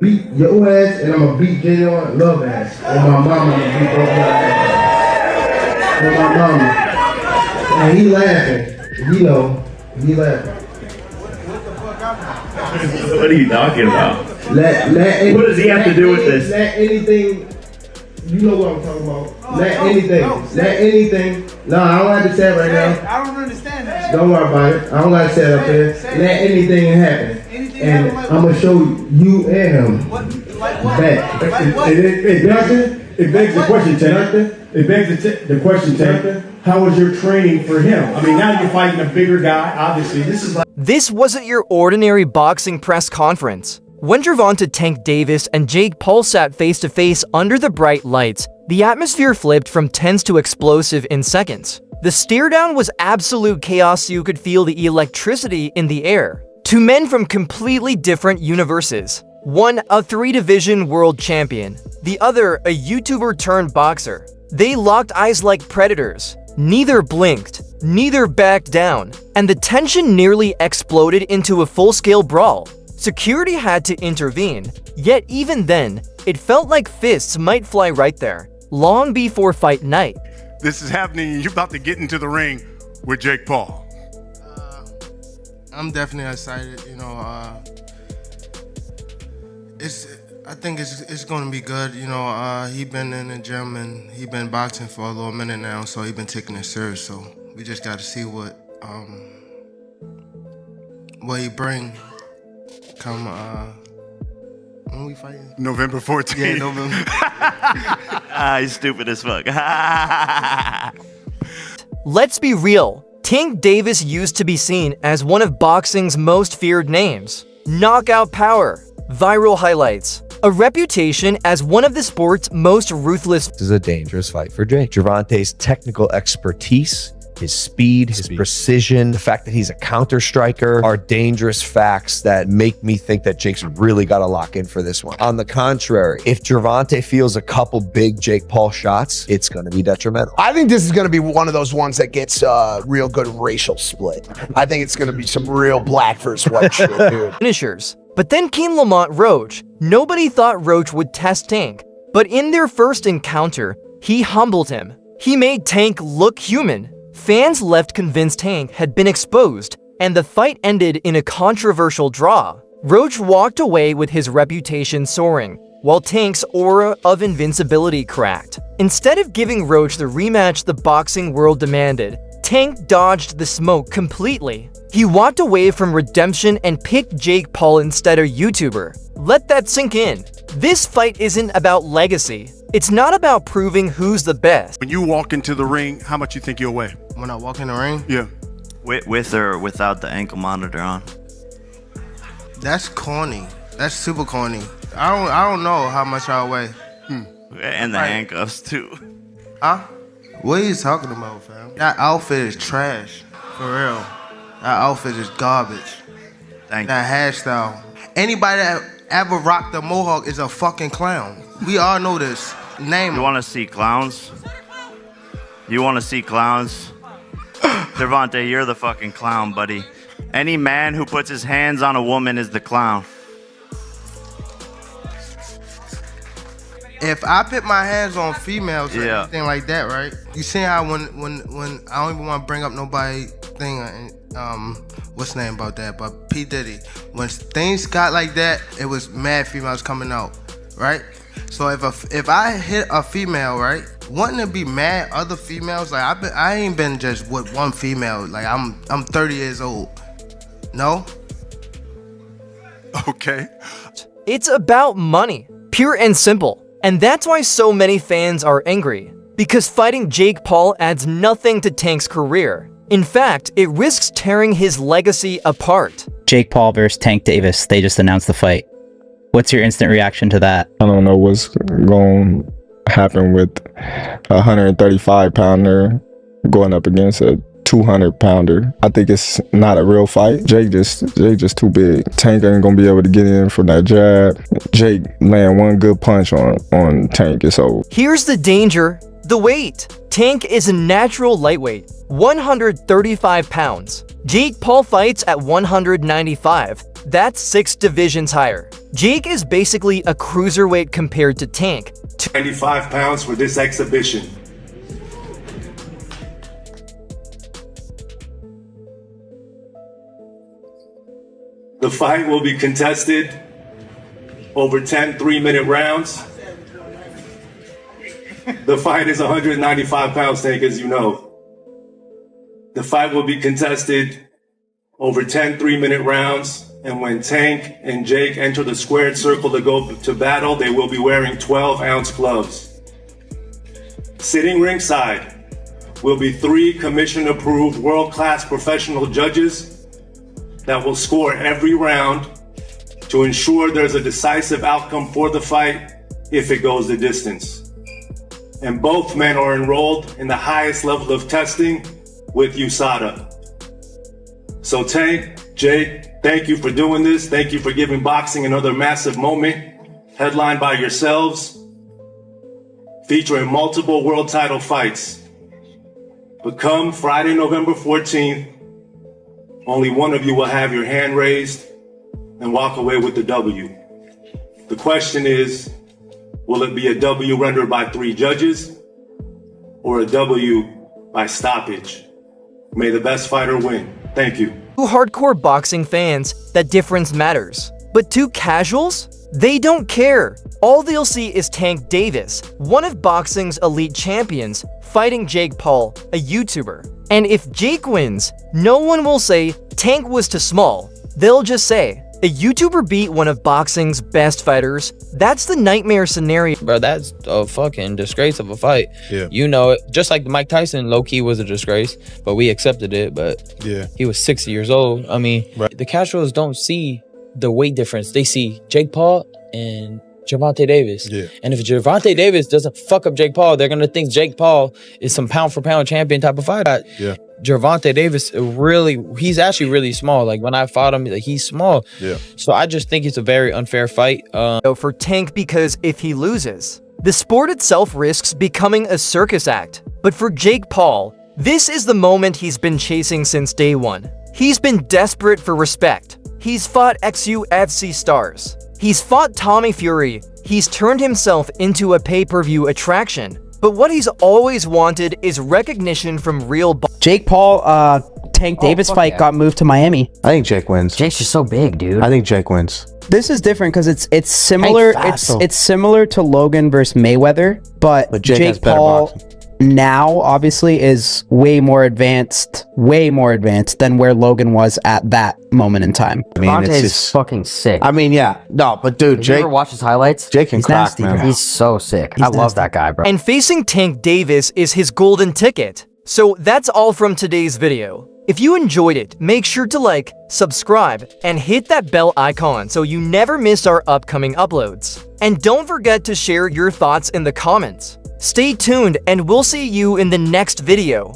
Beat your ass, and I'm gonna beat Gervonta love ass. And my mama, I'm gonna beat both your ass. And my mama. And he laughing. You know, he laughing. What are you talking about? What does he have to do with this? Let anything, you know what I'm talking about. Let anything. No, I don't have to say it right now. I don't understand that. Don't worry about it. I don't gotta say it up here. Let anything happen. And I'm gonna show you and him. Back. It begs the question, Tank. It begs the question, Tank. How was your training for him? I mean, now you're fighting a bigger guy. Obviously, This wasn't your ordinary boxing press conference. When Gervonta Tank Davis and Jake Paul sat face-to-face under the bright lights, the atmosphere flipped from tense to explosive in seconds. The stare-down was absolute chaos. You could feel the electricity in the air. Two men from completely different universes. One, a 3-division world champion. The other, a YouTuber turned boxer. They locked eyes like predators. Neither blinked, neither backed down, and the tension nearly exploded into a full-scale brawl. Security had to intervene, yet even then, it felt like fists might fly right there, long before fight night. This is happening and you're about to get into the ring with Jake Paul. I'm definitely excited. You know, I think it's gonna be good. You know, he been in the gym and he been boxing for a little minute now, so he been taking it serious. So we just got to see what he bring come when we fighting. November 14th. Yeah, November. He's stupid as fuck. Let's be real. Tank Davis used to be seen as one of boxing's most feared names. Knockout power, viral highlights, a reputation as one of the sport's most ruthless. This is a dangerous fight for Jake. Gervonta's technical expertise, his speed, his precision, the fact that he's a counter striker are dangerous facts that make me think that Jake's really got to lock in for this one. On the contrary, if Gervonta feels a couple big Jake Paul shots, it's going to be detrimental. I think this is going to be one of those ones that gets a real good racial split. I think it's going to be some real black versus white shit, dude. Finishers. But then came Lamont Roach. Nobody thought Roach would test Tank, but in their first encounter, he humbled him. He made Tank look human. Fans left convinced Tank had been exposed, and the fight ended in a controversial draw. Roach walked away with his reputation soaring, while Tank's aura of invincibility cracked. Instead of giving Roach the rematch the boxing world demanded, Tank dodged the smoke completely. He walked away from redemption and picked Jake Paul instead of YouTuber. Let that sink in. This fight isn't about legacy. It's not about proving who's the best. When you walk into the ring, how much you think you'll weigh? When I walk in the ring, Yeah. With or without the ankle monitor on? that's corny. That's super corny. I don't know how much I'll weigh. And the handcuffs too. Huh? What are you talking about, fam? That outfit is trash. For real. That outfit is garbage. Thank you. That hairstyle. Anybody that ever rocked a mohawk is a fucking clown. We all know this. Name You him. want to see clowns? You want to see clowns? Gervonta, you're the fucking clown, buddy. Any man who puts his hands on a woman is the clown. If I put my hands on females or Yeah. anything like that, right? You see how when I don't even want to bring up nobody thing, what's the name about that? But P. Diddy, when things got like that, it was mad females coming out, right? So if I hit a female, right, wouldn't it be mad other females? Like I ain't been just with one female. Like I'm 30 years old. No. Okay. It's about money, pure and simple. And that's why so many fans are angry. Because fighting Jake Paul adds nothing to Tank's career. In fact, it risks tearing his legacy apart. Jake Paul versus Tank Davis, they just announced the fight. What's your instant reaction to that? I don't know what's going to happen with a 135-pounder going up against a 200-pounder. I think it's not a real fight. Jake just too big. Tank ain't gonna be able to get in from that jab. Jake land one good punch on Tank, it's over. Here's the danger. The weight. Tank is a natural lightweight, 135 pounds. Jake Paul fights at 195. That's 6 divisions higher. Jake is basically a cruiserweight compared to Tank. 95 pounds for this exhibition. The fight will be contested over 10 3-minute rounds. The fight is 195 pounds, Tank, as you know. The fight will be contested over 10 3-minute rounds, and when Tank and Jake enter the squared circle to go to battle, they will be wearing 12-ounce gloves. Sitting ringside will be 3 commission-approved world-class professional judges that will score every round to ensure there's a decisive outcome for the fight if it goes the distance. And both men are enrolled in the highest level of testing with USADA. So Tank, Jake, thank you for doing this. Thank you for giving boxing another massive moment, headlined by yourselves, featuring multiple world title fights. But come Friday, November 14th, only one of you will have your hand raised and walk away with the W. The question is, will it be a W rendered by 3 judges or a W by stoppage? May the best fighter win. Thank you. To hardcore boxing fans, that difference matters. But to casuals, they don't care. All they'll see is Tank Davis, one of boxing's elite champions, fighting Jake Paul, a YouTuber. And if Jake wins, no one will say Tank was too small. They'll just say, a YouTuber beat one of boxing's best fighters. That's the nightmare scenario. Bro, that's a fucking disgrace of a fight. Yeah. You know it. Just like Mike Tyson, low-key was a disgrace, but we accepted it. But yeah, he was 60 years old. I mean, the casuals don't see the weight difference. They see Jake Paul and Gervonta Davis. Yeah. And if Gervonta Davis doesn't fuck up Jake Paul, they're going to think Jake Paul is some pound-for-pound champion type of fighter. Yeah. Gervonta Davis, he's actually really small. Like, when I fought him, like, he's small. Yeah. So I just think it's a very unfair fight. For Tank, because if he loses, the sport itself risks becoming a circus act. But for Jake Paul, this is the moment he's been chasing since day one. He's been desperate for respect. He's fought ex-UFC stars. He's fought Tommy Fury. He's turned himself into a pay-per-view attraction. But what he's always wanted is recognition from real Jake Paul, Tank Davis fight got moved to Miami. I think Jake wins. Jake's just so big, dude. I think Jake wins. This is different because it's similar. It's similar to Logan versus Mayweather, but Jake Paul now obviously is way more advanced than where Logan was at that moment in time. I mean, it's just fucking sick. I mean, yeah, no, but dude, Did Jake, you ever watch his highlights? Jake can crack, nasty, man. He's so sick. I love that guy, bro. And facing Tank Davis is his golden ticket. So that's all from today's video. If you enjoyed it, make sure to like, subscribe, and hit that bell icon so you never miss our upcoming uploads. And don't forget to share your thoughts in the comments. Stay tuned and we'll see you in the next video.